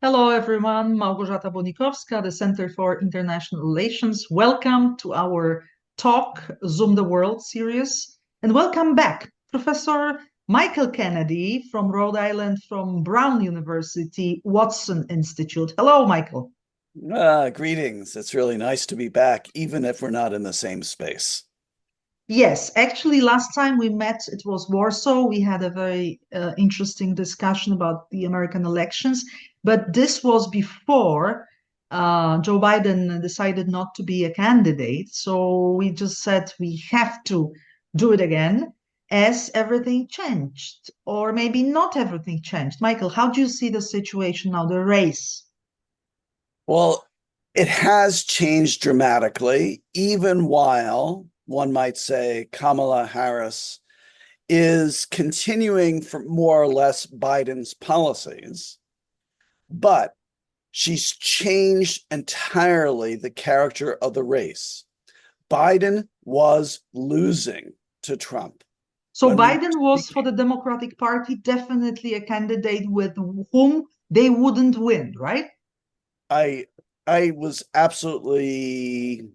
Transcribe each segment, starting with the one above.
Hello, everyone. Małgorzata Bonikowska, the Center for International Relations. Welcome to our talk, Zoom the World series. And welcome back, Professor Michael Kennedy from Rhode Island, from Brown University, Watson Institute. Hello, Michael. Greetings. It's really nice to be back, even if we're not in the same space. Yes, actually, last time we met, it was Warsaw. We had a very interesting discussion about the American elections, but this was before Joe Biden decided not to be a candidate. So we just said we have to do it again as everything changed, or maybe not everything changed. Michael, how do you see the situation now, the race? Well, it has changed dramatically, even while one might say Kamala Harris is continuing for more or less Biden's policies, but she's changed entirely the character of the race. Biden was losing to Trump. So Biden was for the Democratic Party definitely a candidate with whom they wouldn't win, right? I was absolutely,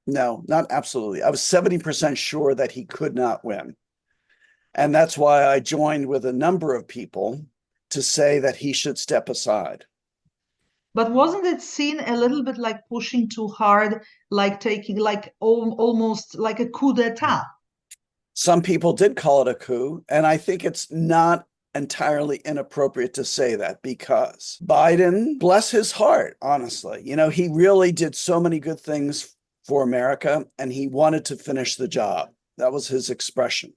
no, not absolutely. I was 70% sure that he could not win. And that's why I joined with a number of people to say that he should step aside. But wasn't it seen a little bit like pushing too hard, like taking, like almost like a coup d'etat? Some people did call it a coup, and I think it's not entirely inappropriate to say that because Biden, bless his heart, honestly, he really did so many good things for America, and he wanted to finish the job. That was his expression.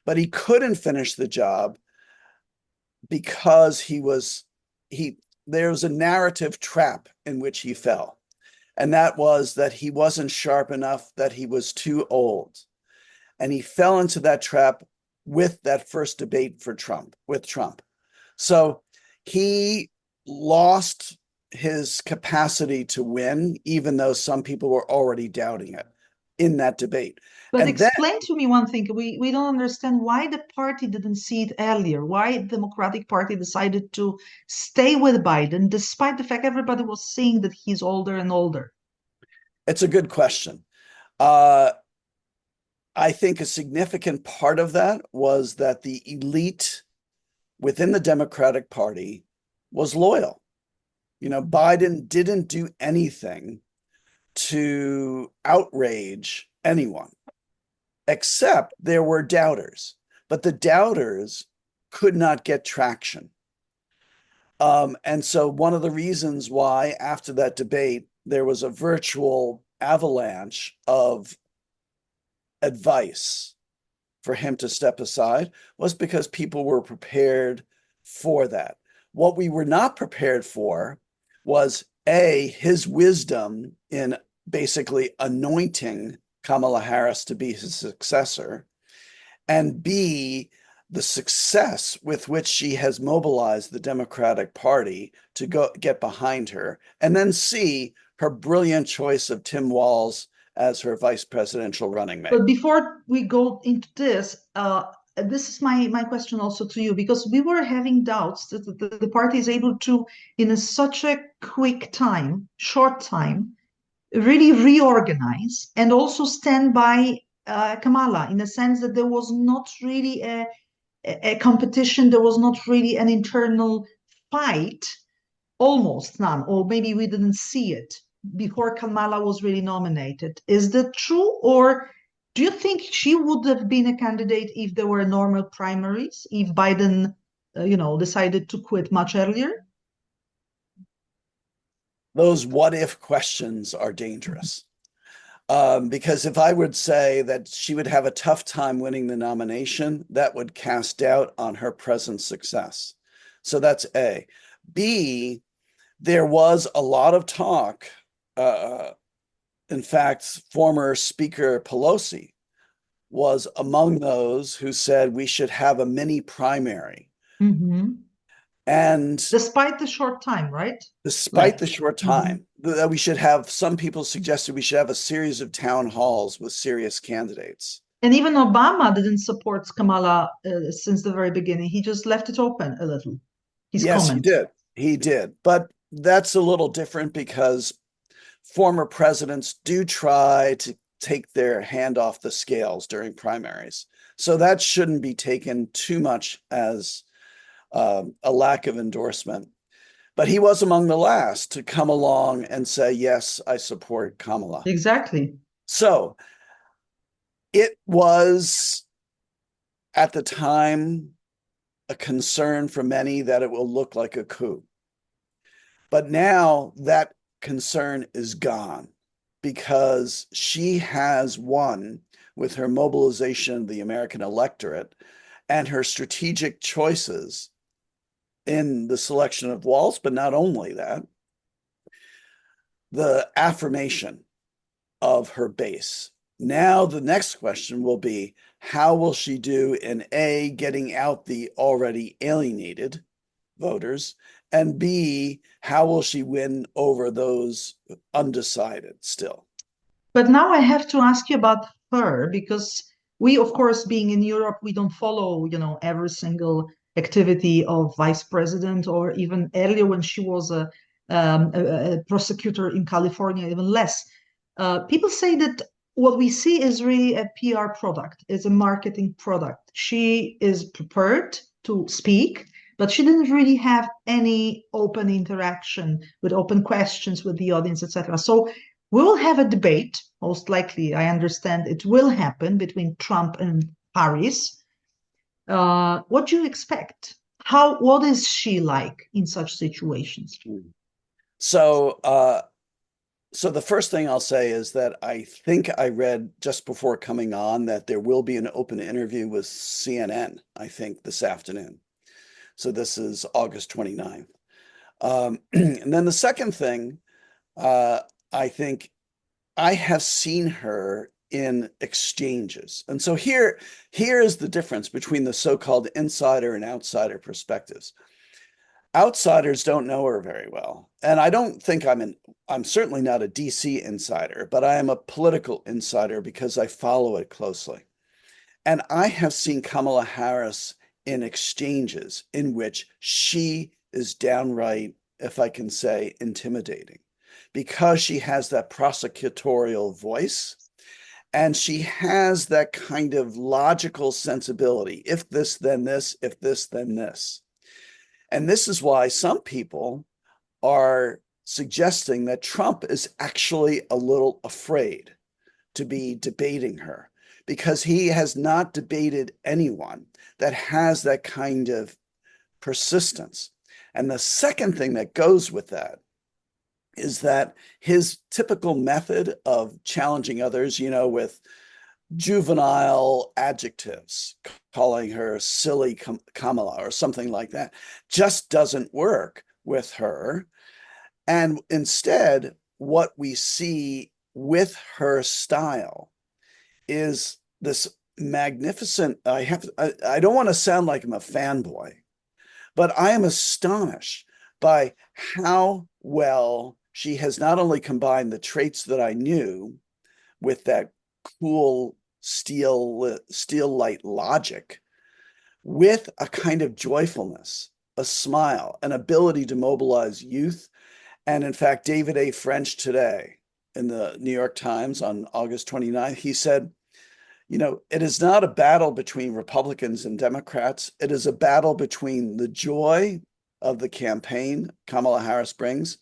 But he couldn't finish the job because there was a narrative trap in which he fell. And that was that he wasn't sharp enough, that he was too old. And he fell into that trap with that first debate with Trump. So he lost his capacity to win, even though some people were already doubting it in that debate. But And explain to me one thing. We don't understand why the party didn't see it earlier, why the Democratic Party decided to stay with Biden, despite the fact everybody was seeing that he's older and older. It's a good question. I think a significant part of that was that the elite within the Democratic Party was loyal. Biden didn't do anything to outrage anyone, except there were doubters, but the doubters could not get traction. And so one of the reasons why after that debate, there was a virtual avalanche of advice for him to step aside was because people were prepared for that. What we were not prepared for was his wisdom in basically anointing Kamala Harris to be his successor, and B, the success with which she has mobilized the Democratic Party to go get behind her, and then C, her brilliant choice of Tim Walz as her vice presidential running mate. But before we go into this is my question also to you, because we were having doubts that the party is able to, in such a quick time, short time, really reorganize and also stand by Kamala in the sense that there was not really a competition, there was not really an internal fight, almost none, or maybe we didn't see it before Kamala was really nominated. Is that true? Or do you think she would have been a candidate if there were normal primaries, if Biden, decided to quit much earlier? Those what if questions are dangerous. Because if I would say that she would have a tough time winning the nomination, that would cast doubt on her present success. So that's A. B, there was a lot of talk. In fact, former Speaker Pelosi was among those who said we should have a mini primary. Mm-hmm. And despite the short time, right? Despite the short time, that we should have, some people suggested we should have a series of town halls with serious candidates. And even Obama didn't support Kamala since the very beginning. He just left it open a little. Yes, he did. He did. But that's a little different because former presidents do try to take their hand off the scales during primaries. So that shouldn't be taken too much as a lack of endorsement. But he was among the last to come along and say, yes, I support Kamala. Exactly. So it was at the time a concern for many that it will look like a coup. But now that concern is gone because she has won with her mobilization of the American electorate and her strategic choices in the selection of Walz, but not only that, the affirmation of her base. Now, the next question will be how will she do in A, getting out the already alienated voters, and B, how will she win over those undecided still? But now I have to ask you about her because we, of course, being in Europe, we don't follow, every single activity of vice president or even earlier when she was a prosecutor in California, even less. People say that what we see is really a PR product, is a marketing product. She is prepared to speak, but she didn't really have any open interaction with open questions with the audience, etc. So we will have a debate, most likely. I understand it will happen between Trump and Harris. What do you expect? What is she like in such situations? So, so the first thing I'll say is that I think I read just before coming on that there will be an open interview with CNN, I think, this afternoon. So this is August 29th. And then the second thing, I think I have seen her in exchanges. And so here is the difference between the so-called insider and outsider perspectives. Outsiders don't know her very well. And I don't think I'm certainly not a DC insider, but I am a political insider because I follow it closely. And I have seen Kamala Harris in exchanges in which she is downright, if I can say, intimidating because she has that prosecutorial voice and she has that kind of logical sensibility. If this, then this, if this, then this. And this is why some people are suggesting that Trump is actually a little afraid to be debating her because he has not debated anyone that has that kind of persistence. And the second thing that goes with that is that his typical method of challenging others, with juvenile adjectives, calling her silly Kamala or something like that, just doesn't work with her. And instead, what we see with her style is this magnificent. I don't want to sound like I'm a fanboy, but I am astonished by how well she has not only combined the traits that I knew with that cool steel light logic with a kind of joyfulness, a smile, an ability to mobilize youth. And in fact, David A. French today in the New York Times on August 29th, he said, it is not a battle between Republicans and Democrats. It is a battle between the joy of the campaign Kamala Harris brings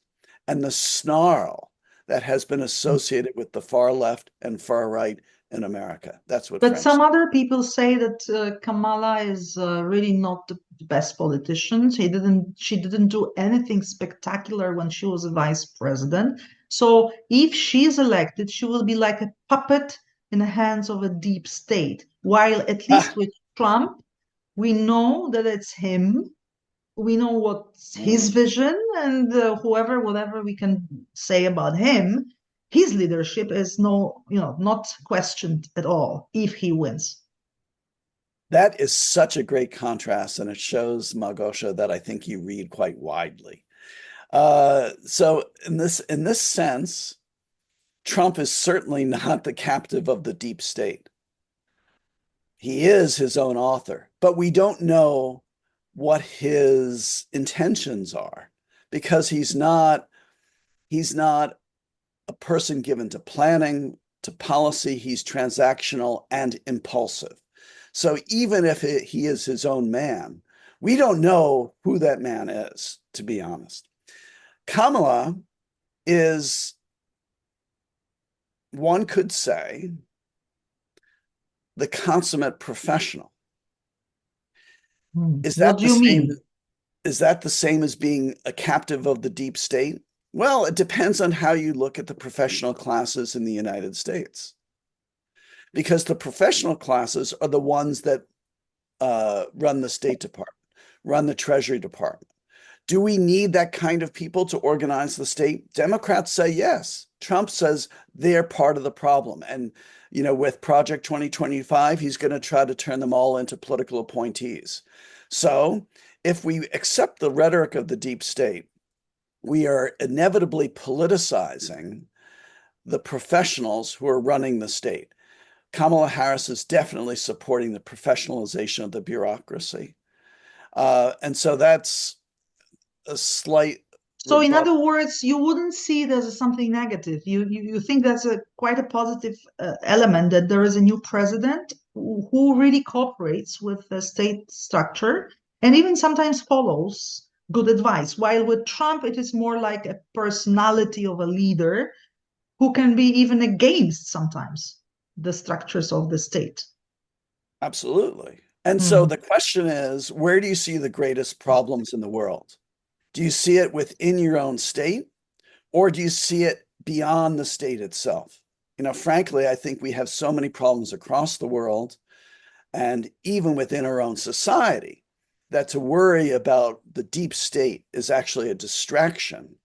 and the snarl that has been associated with the far left and far right in America. That's what But French some said. other people say that Kamala is really not the best politician. She didn't do anything spectacular when she was a vice president. So if she's elected, she will be like a puppet in the hands of a deep state. While at least Ah, with Trump, we know that it's him. We know what's his mm. vision, and whatever we can say about him, his leadership is not questioned at all if he wins. That is such a great contrast, and it shows, Malgosha, that I think you read quite widely. So in this sense, Trump is certainly not the captive of the deep state. He is his own author, but we don't know what his intentions are. because he's not a person given to planning, to policy. He's transactional and impulsive. So even if he is his own man, we don't know who that man is, to be honest. Kamala is, one could say, the consummate professional. Is What that do the you same? mean? Is that the same as being a captive of the deep state? Well, it depends on how you look at the professional classes in the United States, because the professional classes are the ones that run the State Department, run the Treasury Department. Do we need that kind of people to organize the state? Democrats say yes. Trump says they're part of the problem. And, with Project 2025, he's going to try to turn them all into political appointees. So if we accept the rhetoric of the deep state, we are inevitably politicizing the professionals who are running the state. Kamala Harris is definitely supporting the professionalization of the bureaucracy. And so that's a slight So, in rebuttal. other words, you wouldn't see it as something negative. You think that's quite a positive element that there is a new president who really cooperates with the state structure and even sometimes follows good advice. While with Trump, it is more like a personality of a leader who can be even against sometimes the structures of the state. Absolutely. And so Hmm. the question is, where do you see the greatest problems in the world? Do you see it within your own state, or do you see it beyond the state itself? Frankly, I think we have so many problems across the world and even within our own society that to worry about the deep state is actually a distraction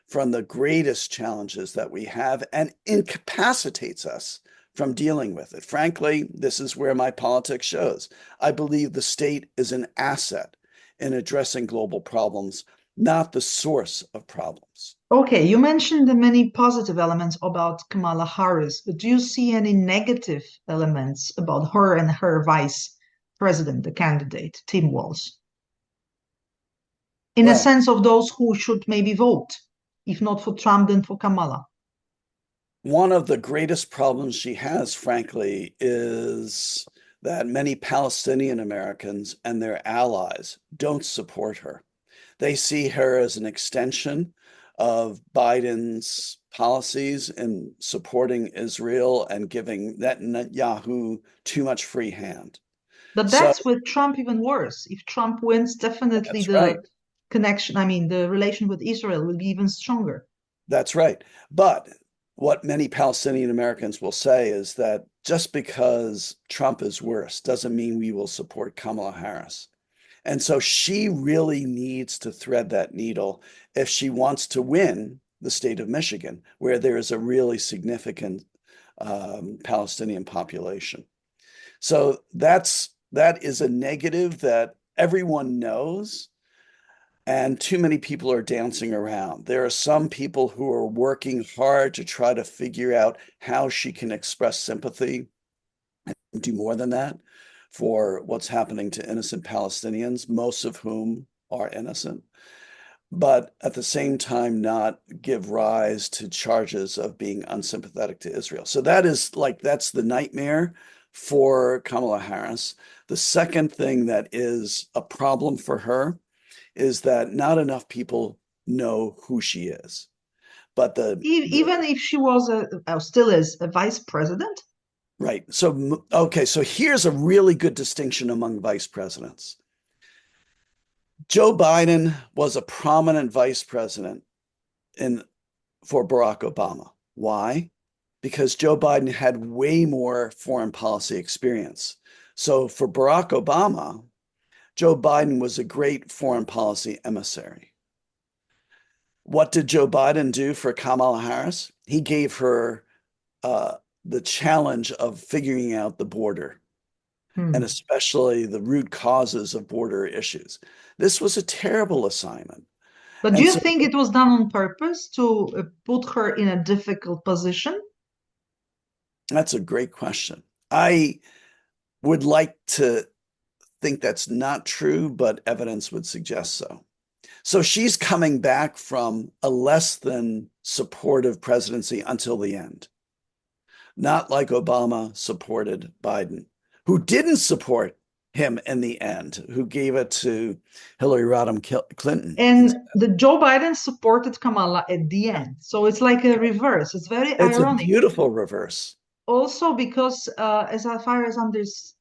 from the greatest challenges that we have and incapacitates us from dealing with it. Frankly, this is where my politics shows. I believe the state is an asset in addressing global problems, not the source of problems. Okay, you mentioned the many positive elements about Kamala Harris, but do you see any negative elements about her and her vice president, the candidate, Tim Walz, in a Well, sense of those who should maybe vote, if not for Trump, then for Kamala? one of the greatest problems she has, frankly, is that many Palestinian Americans and their allies don't support her. They see her as an extension of Biden's policies in supporting Israel and giving Netanyahu too much free hand. But So that's with Trump even worse. If Trump wins, definitely that's right. the connection, I mean, the relation with Israel will be even stronger. That's right. But what many Palestinian Americans will say is that just because Trump is worse doesn't mean we will support Kamala Harris. And so she really needs to thread that needle if she wants to win the state of Michigan, where there is a really significant Palestinian population. So that is a negative that everyone knows, and too many people are dancing around. There are some people who are working hard to try to figure out how she can express sympathy and do more than that for what's happening to innocent Palestinians, most of whom are innocent, but at the same time not give rise to charges of being unsympathetic to Israel. So that's the nightmare for Kamala Harris. The second thing that is a problem for her is that not enough people know who she is. But Even if she was still is a vice president. right. So okay, so here's a really good distinction among vice presidents. Joe Biden was a prominent vice president in for Barack Obama. Why? Because Joe Biden had way more foreign policy experience. So for Barack Obama, Joe Biden was a great foreign policy emissary. What did Joe Biden do for Kamala Harris? He gave her uh, the challenge of figuring out the border and Hmm. especially the root causes of border issues. This was a terrible assignment. But do And you so think it was done on purpose to put her in a difficult position? that's a great question. I would like to think that's not true, but evidence would suggest so. So she's coming back from a less than supportive presidency until the end, not like Obama supported Biden, who didn't support him in the end, who gave it to Hillary Rodham Clinton. And the Joe Biden supported Kamala at the end. So it's like a reverse. It's very It's a ironic. beautiful reverse. Also, because as far as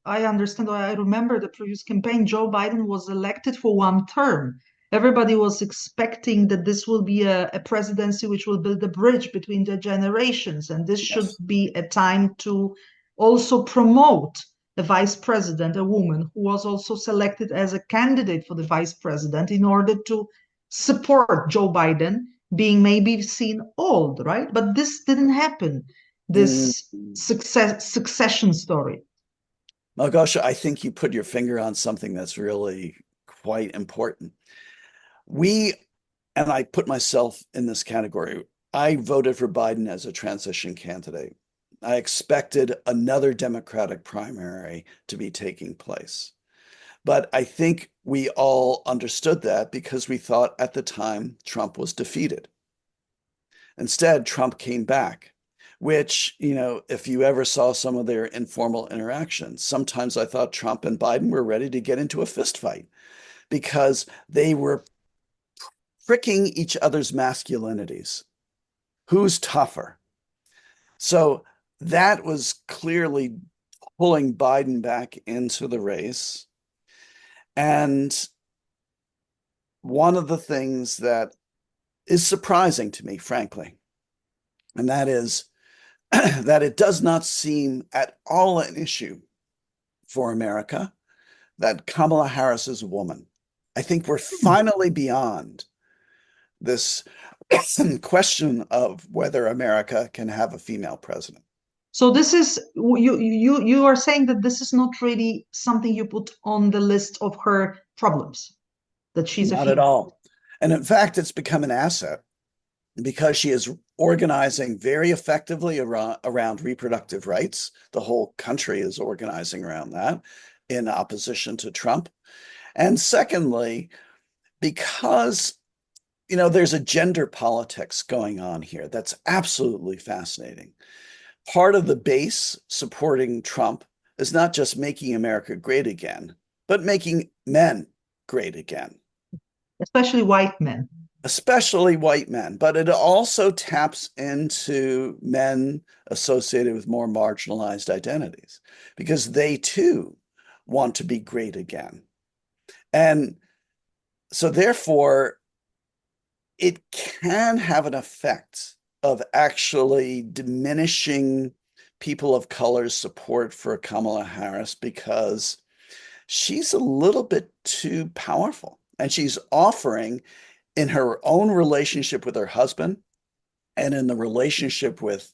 I understand or I remember the previous campaign, Joe Biden was elected for one term. Everybody was expecting that this will be a presidency which will build a bridge between the generations, and this should Yes. be a time to also promote the vice president, a woman who was also selected as a candidate for the vice president in order to support Joe Biden being maybe seen old, right? But this didn't happen, Mm. this succession story. Malgosha, I think you put your finger on something that's really quite important. We, and I put myself in this category, I voted for Biden as a transition candidate. I expected another Democratic primary to be taking place. But I think we all understood that because we thought at the time Trump was defeated. Instead, Trump came back, which, if you ever saw some of their informal interactions, sometimes I thought Trump and Biden were ready to get into a fist fight because they were pricking each other's masculinities. Who's tougher? So that was clearly pulling Biden back into the race. And one of the things that is surprising to me, frankly, and that is that it does not seem at all an issue for America that Kamala Harris is a woman. I think we're finally beyond this question of whether America can have a female president. So this is you are saying that this is not really something you put on the list of her problems, that she's a Not at female. all. And in fact, it's become an asset because she is organizing very effectively around reproductive rights. The whole country is organizing around that in opposition to Trump. And secondly, because there's a gender politics going on here that's absolutely fascinating. Part of the base supporting Trump is not just making America great again, but making men great again, Especially white men. especially white men. But it also taps into men associated with more marginalized identities because they too want to be great again. And so, therefore, it can have an effect of actually diminishing people of color's support for Kamala Harris because she's a little bit too powerful. And she's offering, in her own relationship with her husband and in the relationship with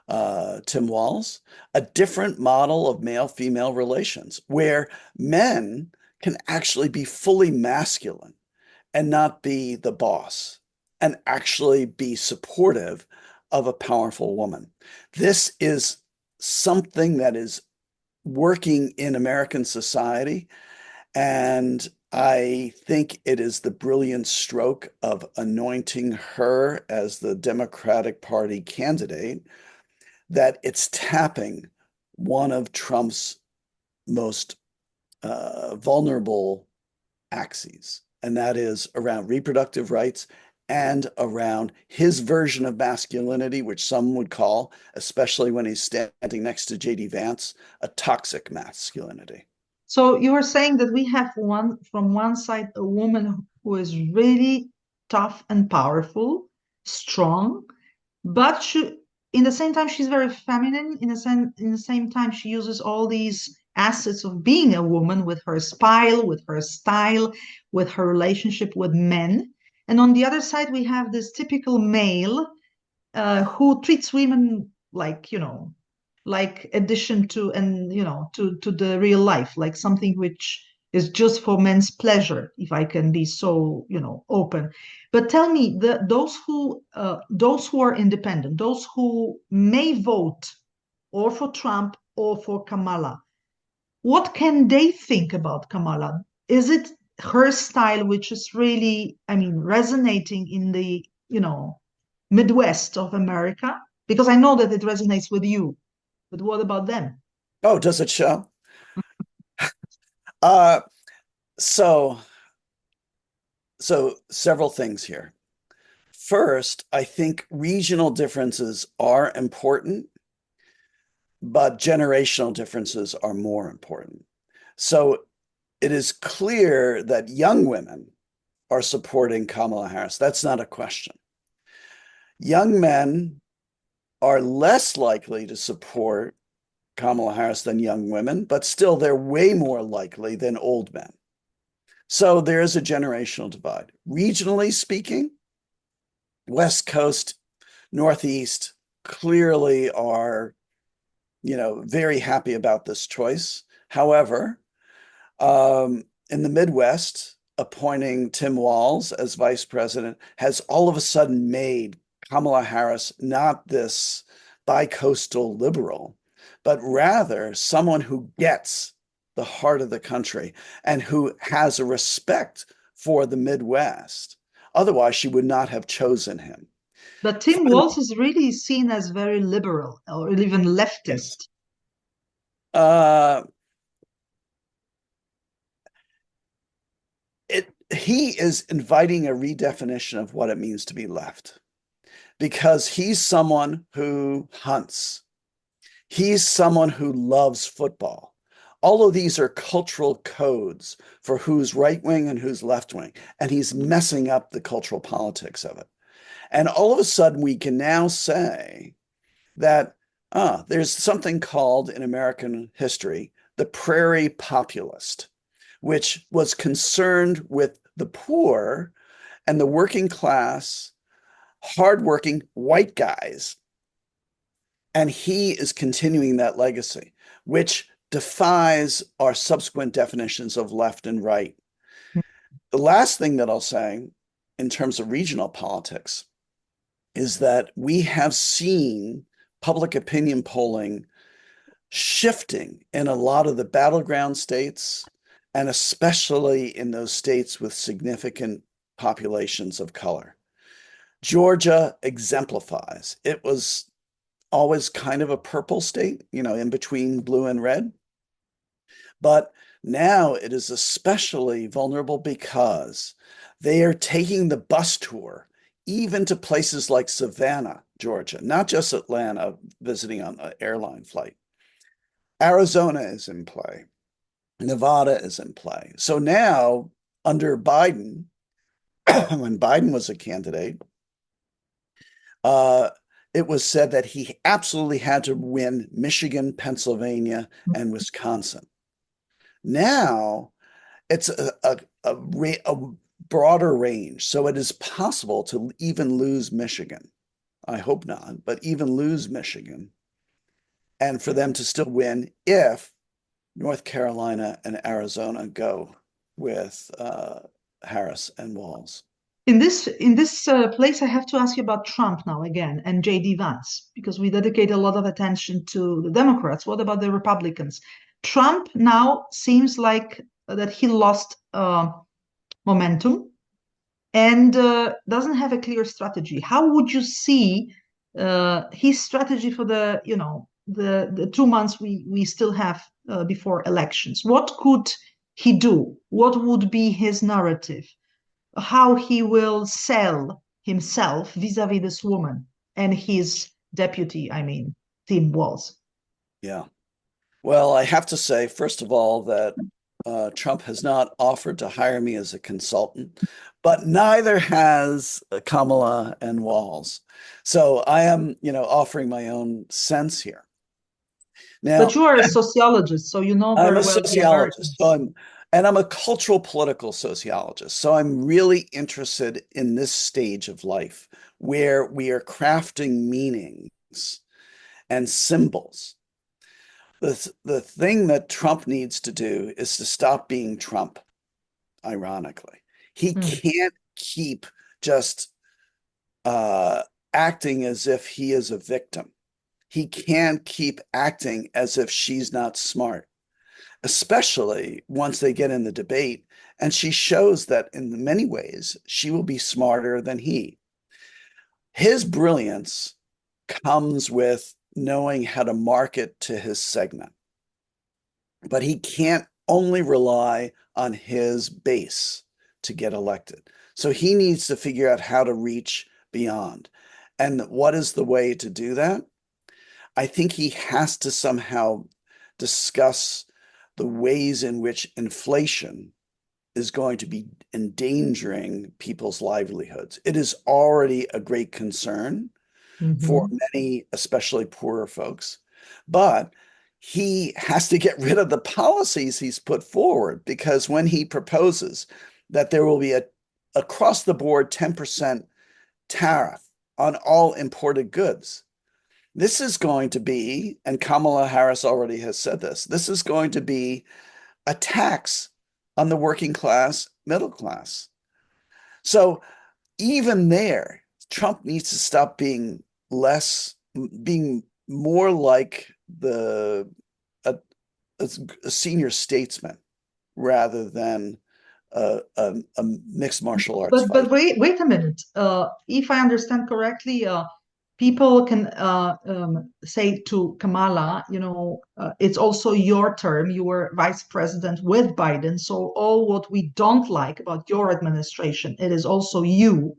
Tim Walz, a different model of male female relations where men can actually be fully masculine and not be the boss and actually be supportive of a powerful woman. This is something that is working in American society. And I think it is the brilliant stroke of anointing her as the Democratic Party candidate that it's tapping one of Trump's most vulnerable axes, and that is around reproductive rights and around his version of masculinity, which some would call, especially when he's standing next to JD Vance, a toxic masculinity. So you are saying that we have from one side a woman who is really tough and powerful, strong, but in the same time she's very feminine. In the same time she uses all these assets of being a woman with her style, with her relationship with men. And on the other side we have this typical male who treats women like like addition to, and to the real life, like something which is just for men's pleasure, if I can be so open. But tell me, those who are independent, those who may vote or for Trump or for Kamala, what can they think about Kamala? Is it her style, which is really, I mean, resonating in the, Midwest of America? Because I know that it resonates with you, but what about them? Oh, does it show? Uh, so so several things here. First, I think regional differences are important, but generational differences are more important. So it is clear that young women are supporting Kamala Harris. That's not a question. Young men are less likely to support Kamala Harris than young women, but still they're way more likely than old men. So there is a generational divide. Regionally speaking, West Coast, Northeast clearly are, very happy about this choice. However, in the Midwest, appointing Tim Walz as vice president has all of a sudden made Kamala Harris not this bi-coastal liberal, but rather someone who gets the heart of the country and who has a respect for the Midwest. Otherwise, she would not have chosen him. But Tim Furthermore, Walz is really seen as very liberal or even yes. leftist. Uh, he is inviting a redefinition of what it means to be left because he's someone who hunts. He's someone who loves football. All of these are cultural codes for who's right wing and who's left wing, and he's messing up the cultural politics of it. And all of a sudden, we can now say that there's something called in American history the prairie populist, which was concerned with the poor and the working class, hardworking white guys. And he is continuing that legacy, which defies our subsequent definitions of left and right. The last thing that I'll say in terms of regional politics is that we have seen public opinion polling shifting in a lot of the battleground states, and especially in those states with significant populations of color. Georgia exemplifies. It was always kind of a purple state, in between blue and red. But now it is especially vulnerable because they are taking the bus tour even to places like Savannah, Georgia, not just Atlanta, visiting on an airline flight. Arizona is in play. Nevada is in play. So now, under Biden, when Biden was a candidate, uh, it was said that he absolutely had to win Michigan, Pennsylvania, and Wisconsin. Now it's a broader range. So it is possible to even lose Michigan. I hope not, but even lose Michigan and for them to still win if North Carolina and Arizona go with Harris and Walz. In this place, I have to ask you about Trump now again and J.D. Vance because we dedicate a lot of attention to the Democrats. What about the Republicans? Trump now seems like that he lost momentum and doesn't have a clear strategy. How would you see his strategy for the 2 months we still have before elections? What could he do? What would be his narrative? How he will sell himself vis-a-vis this woman and his deputy, I mean, Tim Walz. Yeah. Well, I have to say, first of all, that Trump has not offered to hire me as a consultant, but neither has Kamala and Walz. So I am, offering my own sense here. But Now, you are a sociologist, so you know I'm very a well the sociologist, Americans. and I'm a cultural political sociologist. So I'm really interested in this stage of life where we are crafting meanings and symbols. The thing that Trump needs to do is to stop being Trump, ironically. He Hmm. can't keep just uh, acting as if he is a victim. He can't keep acting as if she's not smart, especially once they get in the debate. And she shows that in many ways, she will be smarter than he. His brilliance comes with knowing how to market to his segment, but he can't only rely on his base to get elected. So he needs to figure out how to reach beyond. And what is the way to do that? I think he has to somehow discuss the ways in which inflation is going to be endangering people's livelihoods. It is already a great concern for Mhm. many, especially poorer folks, but he has to get rid of the policies he's put forward, because when he proposes that there will be a across the board 10% tariff on all imported goods, this is going to be, and Kamala Harris already has said this is going to be a tax on the working class, middle class. So even there, Trump needs to stop being more like a, a senior statesman rather than a mixed martial arts But fighter. wait a minute. If I understand correctly, people can say to Kamala, it's also your term. You were vice president with Biden, so all what we don't like about your administration, it is also you.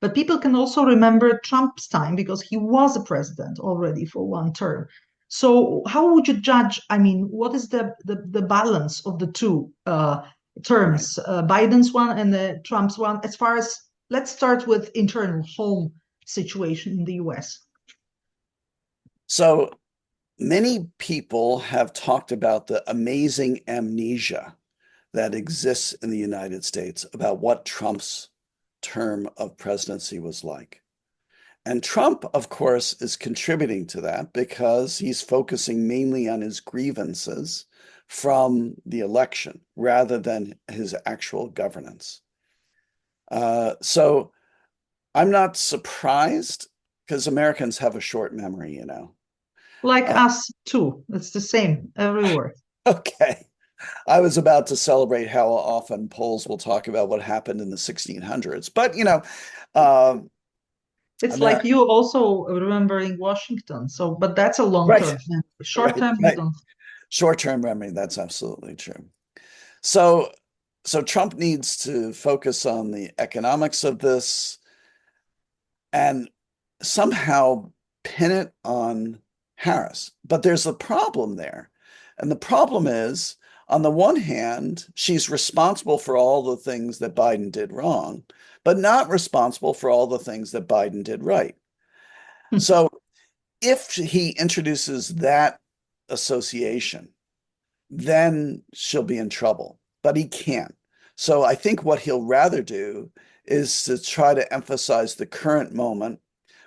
But people can also remember Trump's time because he was a president already for one term. So how would you judge? I mean, what is the balance of the two Right. terms, Biden's one and Trump's one, as far as let's start with internal home situation in the US. So many people have talked about the amazing amnesia that exists in the United States about what Trump's term of presidency was like. And Trump, of course, is contributing to that because he's focusing mainly on his grievances from the election rather than his actual governance. So I'm not surprised because Americans have a short memory, you know. Like Uh, us too, it's the same everywhere. okay. I was about to celebrate how often Poles will talk about what happened in the 1600s, but um, It's like America, you also remembering Washington. So, but that's a long right, term. Short right, term, you right. don't. Short-term memory, that's absolutely true. So, so Trump needs to focus on the economics of this and somehow pin it on Harris. But there's a problem there. And the problem is, on the one hand, she's responsible for all the things that Biden did wrong, but not responsible for all the things that Biden did right. So if he introduces that association, then she'll be in trouble. But he can't. So I think what he'll rather do is to try to emphasize the current moment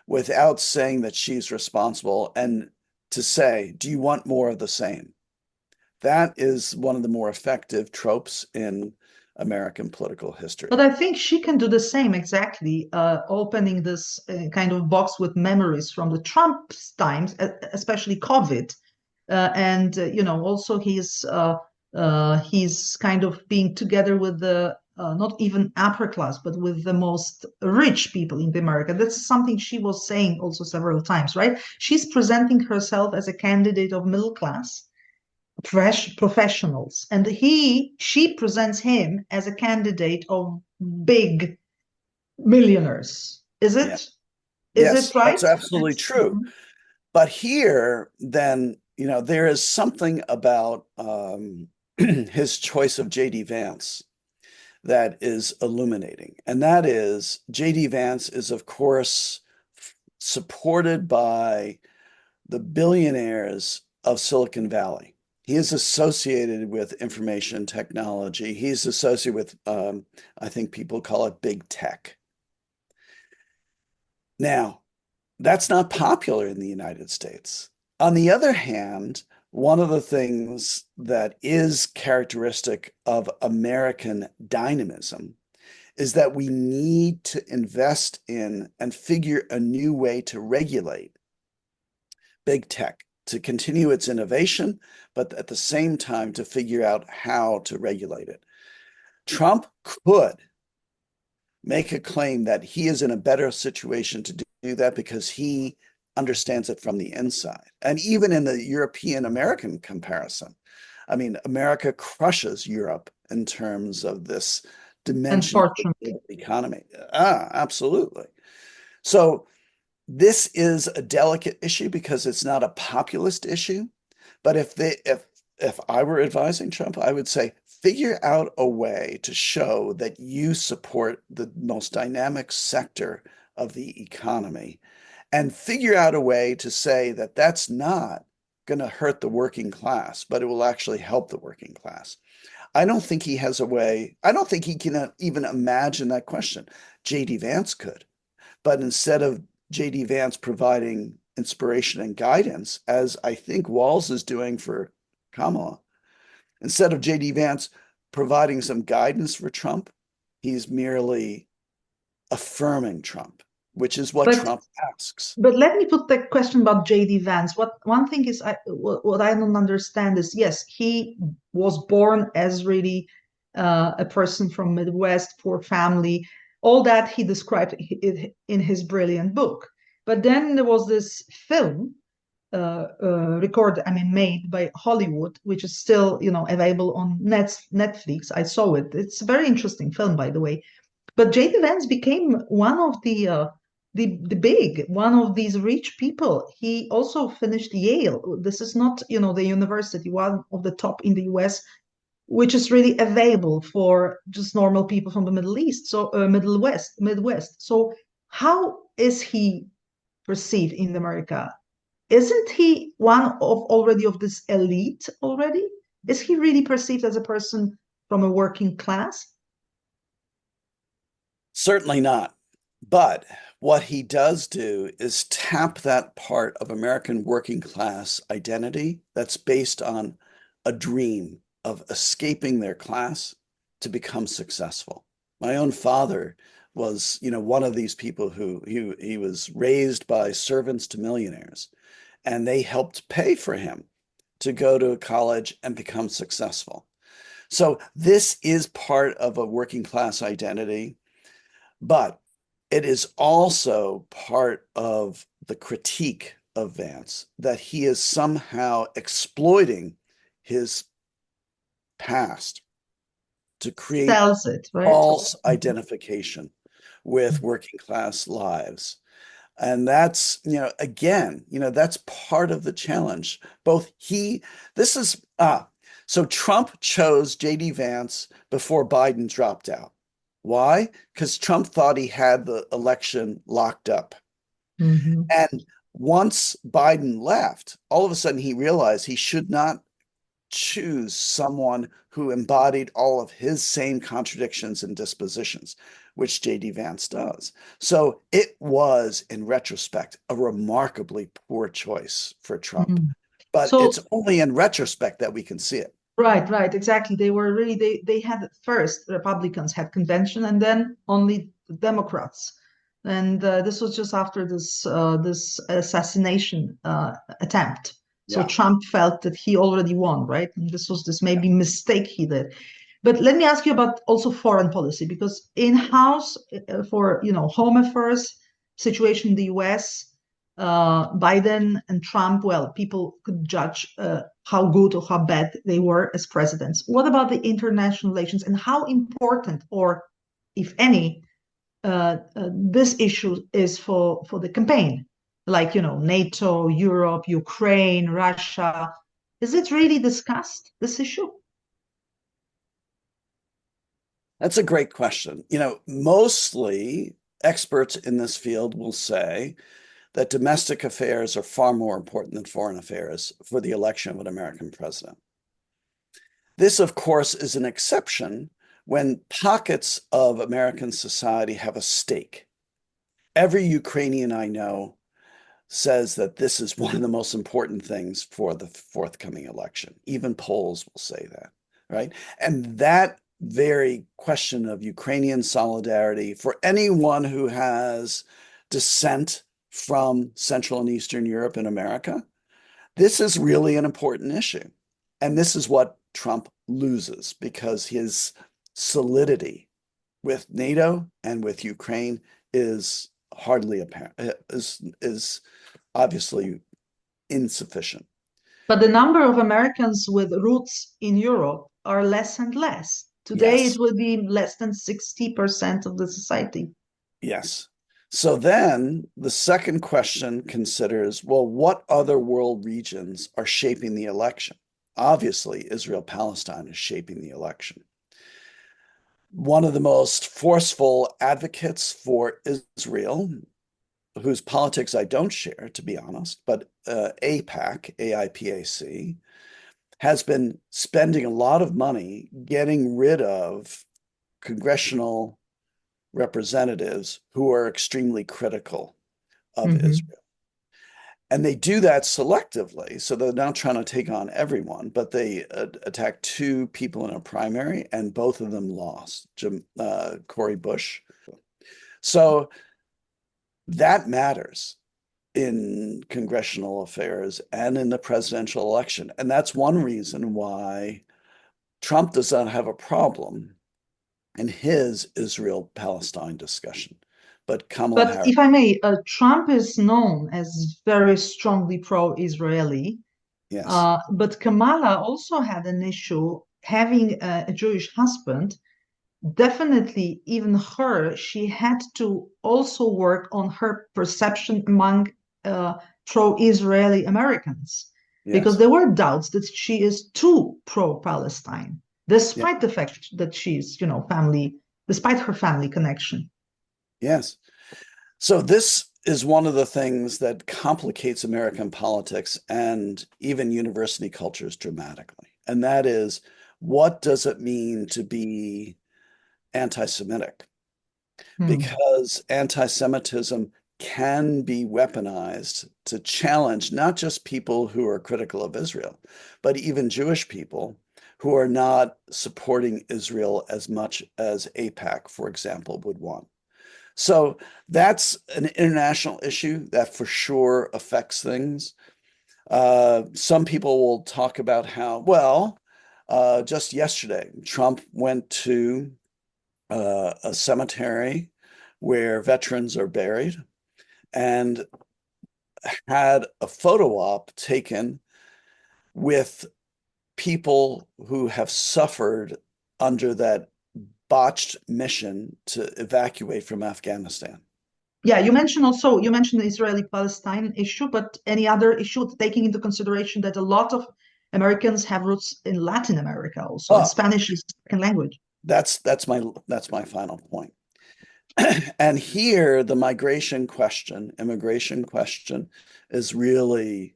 without saying that she's responsible and to say, do you want more of the same? That is one of the more effective tropes in American political But history. I think she can do the same exactly, opening this kind of box with memories from the Trump's times, especially COVID, and also he's kind of being together with the not even upper class, but with the most rich people in America. That's something she was saying also several times, right? She's presenting herself as a candidate of middle class professionals, and she presents him as a candidate of big millionaires. Is Yeah. it is Yes, it that's right? absolutely It's, true. But here, then, there is something about his choice of J.D. Vance that is illuminating. And that is J.D. Vance is, of course, supported by the billionaires of Silicon Valley. He is associated with information technology. He's associated with, I think people call it big tech. Now, that's not popular in the United States. On the other hand, one of the things that is characteristic of American dynamism is that we need to invest in and figure a new way to regulate big tech. to continue its innovation, but at the same time to figure out how to regulate it. Trump could make a claim that he is in a better situation to do that because he understands it from the inside. And even in the European American comparison, I mean, America crushes Europe in terms of this dimension of Unfortunately. the economy. Absolutely. So this is a delicate issue because it's not a populist issue. But if I were advising Trump, I would say figure out a way to show that you support the most dynamic sector of the economy and figure out a way to say that that's not going to hurt the working class, but it will actually help the working class. I don't think he has a way. I don't think he can even imagine that question. J.D. Vance could, but instead of J.D. Vance providing inspiration and guidance, as I think Walz is doing for Kamala, instead of J.D. Vance providing some guidance for Trump, he's merely affirming Trump, which is what But Trump asks. But let me put the question about J.D. Vance. What one thing is, what I don't understand is, yes, he was born as really a person from Midwest, poor family, all that he described in his brilliant book. But then there was this film I mean, made by Hollywood, which is still, available on Netflix. I saw it. It's a very interesting film, by the way. But J.D. Vance became one of the big one of these rich people. He also finished Yale. This is not, the university, one of the top in the U.S., which is really available for just normal people from the Middle East, so Midwest. So how is he perceived in America? Isn't he one of already of this elite already? Is he really perceived as a person from a working class? Certainly not. But what he does do is tap that part of American working class identity that's based on a dream of escaping their class to become successful. My own father was, one of these people who he was raised by servants to millionaires, and they helped pay for him to go to college and become successful. So this is part of a working class identity, but it is also part of the critique of Vance that he is somehow exploiting his past to create Sells it, right? false identification with working class lives. And that's, again, that's part of the challenge. This is, so Trump chose J.D. Vance before Biden dropped out. Why? Because Trump thought he had the election locked up. Mhm. And once Biden left, all of a sudden he realized he should not choose someone who embodied all of his same contradictions and dispositions, which J.D. Vance does. So it was, in retrospect, a remarkably poor choice for Trump. Mhm. But it's So only in retrospect that we can see it. right, exactly. They were really they had at first Republicans had convention and then only the Democrats. And this was just after this assassination attempt. So Yeah. Trump felt that he already won, right? And this was this maybe mistake he did. But let me ask you about also foreign policy, because in-house for home affairs situation in the US, Biden and Trump, well, people could judge how good or how bad they were as presidents. What about the international relations and how important, or if any, this issue is for the campaign? Like, NATO, Europe, Ukraine, Russia. Is it really discussed, this issue? That's a great question. Mostly experts in this field will say that domestic affairs are far more important than foreign affairs for the election of an American president. This, of course, is an exception when pockets of American society have a stake. Every Ukrainian I know says that this is one of the most important things for the forthcoming election. Even polls will say that, right? And that very question of Ukrainian solidarity for anyone who has descent from Central and Eastern Europe and America, This is really an important issue. And this is what Trump loses because his solidity with NATO and with Ukraine is hardly apparent, is obviously insufficient. But the number of Americans with roots in Europe are less and less. Today, it Yes, will be less than 60% of the society. yes. So then the second question considers, well, what other world regions are shaping the election? Obviously, Israel Palestine is shaping the election. One of the most forceful advocates for Israel, whose politics I don't share, to be honest, but AIPAC, has been spending a lot of money getting rid of congressional representatives who are extremely critical of Mhm. Israel. And they do that selectively. So they're not trying to take on everyone, but they attacked two people in a primary, and both of them lost, Cori Bush. So that matters in congressional affairs and in the presidential election. And that's one reason why Trump does not have a problem in his Israel Palestine discussion. But Kamala But Harris, if I may, Trump is known as very strongly pro-Israeli, yes, but Kamala also had an issue having a Jewish husband. Definitely, even her, she had to also work on her perception among pro-Israeli Americans because yes, there were doubts that she is too pro-Palestine, yeah, despite the fact that she's, family, despite her family connection. yes. So this is one of the things that complicates American politics and even university cultures dramatically. And that is, what does it mean to be anti-Semitic? Hmm. Because anti-Semitism can be weaponized to challenge not just people who are critical of Israel, but even Jewish people who are not supporting Israel as much as AIPAC, for example, would want. So that's an international issue that for sure affects things. Some people will talk about how, well, just yesterday, Trump went to a cemetery where veterans are buried and had a photo op taken with people who have suffered under that botched mission to evacuate from Afghanistan. Yeah, you mentioned the Israeli-Palestine issue, but any other issue taking into consideration that a lot of Americans have roots in Latin America also, and Oh, Spanish is second language. that's my final point. And here, the immigration question is really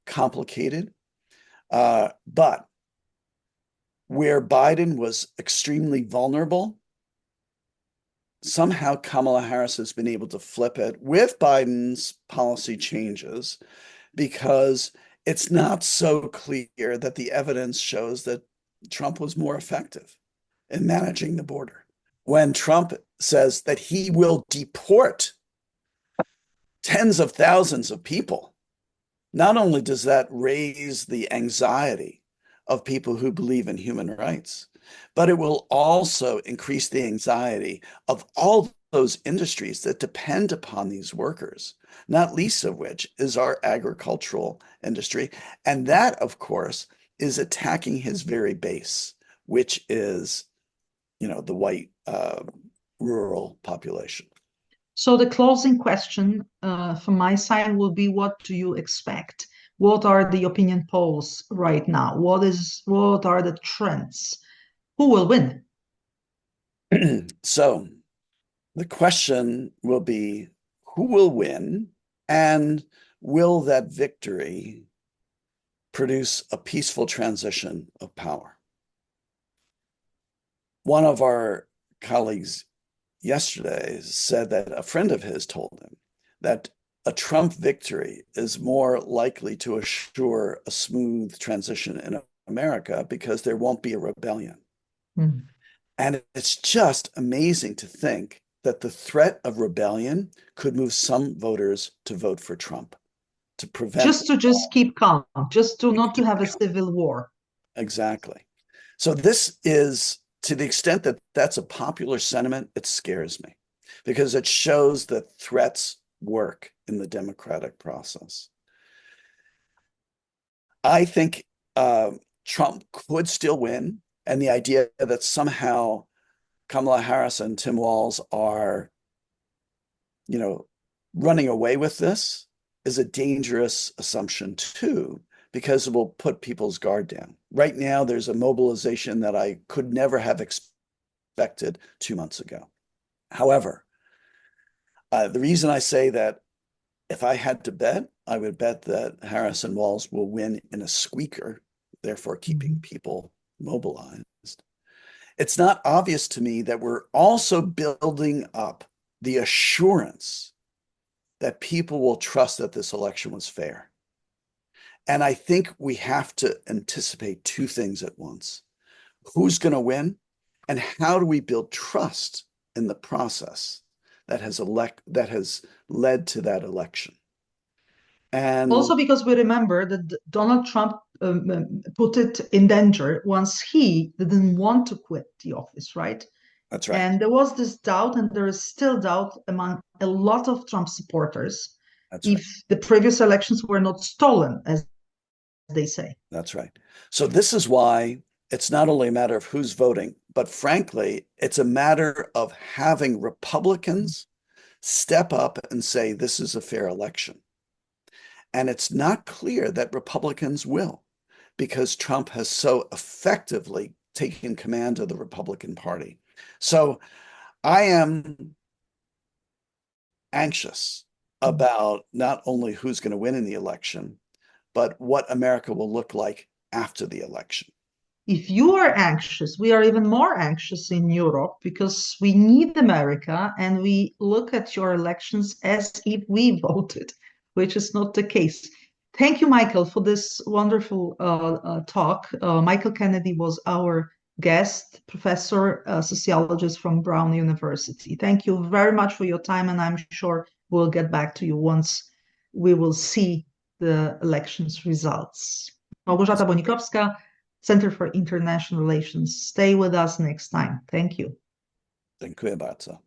complicated. But where Biden was extremely vulnerable, somehow Kamala Harris has been able to flip it with Biden's policy changes because it's not so clear that the evidence shows that Trump was more effective in managing the border. When Trump says that he will deport tens of thousands of people, not only does that raise the anxiety of people who believe in human rights, but it will also increase the anxiety of all those industries that depend upon these workers, not least of which is our agricultural industry. And that, of course, is attacking his very base, which is, the white rural population. So the closing question from my side will be, what do you expect? What are the opinion polls right now? What are the trends? Who will win? So the question will be, who will win, and will that victory produce a peaceful transition of power? One of our colleagues yesterday said that a friend of his told him that a Trump victory is more likely to assure a smooth transition in America because there won't be a rebellion. Hmm. And it's just amazing to think that the threat of rebellion could move some voters to vote for Trump. to prevent just keep calm, just to to not to keep have a civil war. exactly. So this is to the extent that that's a popular sentiment, it scares me because it shows that threats work in the democratic process. I think Trump could still win, and the idea that somehow Kamala Harris and Tim Walz are, you know, running away with this is a dangerous assumption too, because it will put people's guard down. Right now, there's a mobilization that I could never have expected 2 months ago. However, the reason I say that if I had to bet, I would bet that Harris and Walz will win in a squeaker, therefore keeping people mobilized. It's not obvious to me that we're also building up the assurance that people will trust that this election was fair. And I think we have to anticipate two things at once. Who's going to win? And how do we build trust in the process that has led to that election? And Also, because we remember that Donald Trump put it in danger once he didn't want to quit the office, right? that's right. And there was this doubt, and there is still doubt among a lot of Trump supporters That's right. if the previous elections were not stolen, as they say. That's right. So this is why it's not only a matter of who's voting, but frankly, it's a matter of having Republicans step up and say this is a fair election. And it's not clear that Republicans will, because Trump has so effectively taken command of the Republican Party. So I am anxious about not only who's going to win in the election, but what America will look like after the election. If you are anxious, we are even more anxious in Europe because we need America and we look at your elections as if we voted, which is not the case. Thank you, Michael, for this wonderful talk. Michael Kennedy was our guest, professor, sociologist from Brown University. Thank you very much for your time, and I'm sure we'll get back to you once we will see the elections results. Małgorzata Bonikowska, Center for International Relations. Stay with us next time. Thank you. Dziękuję bardzo.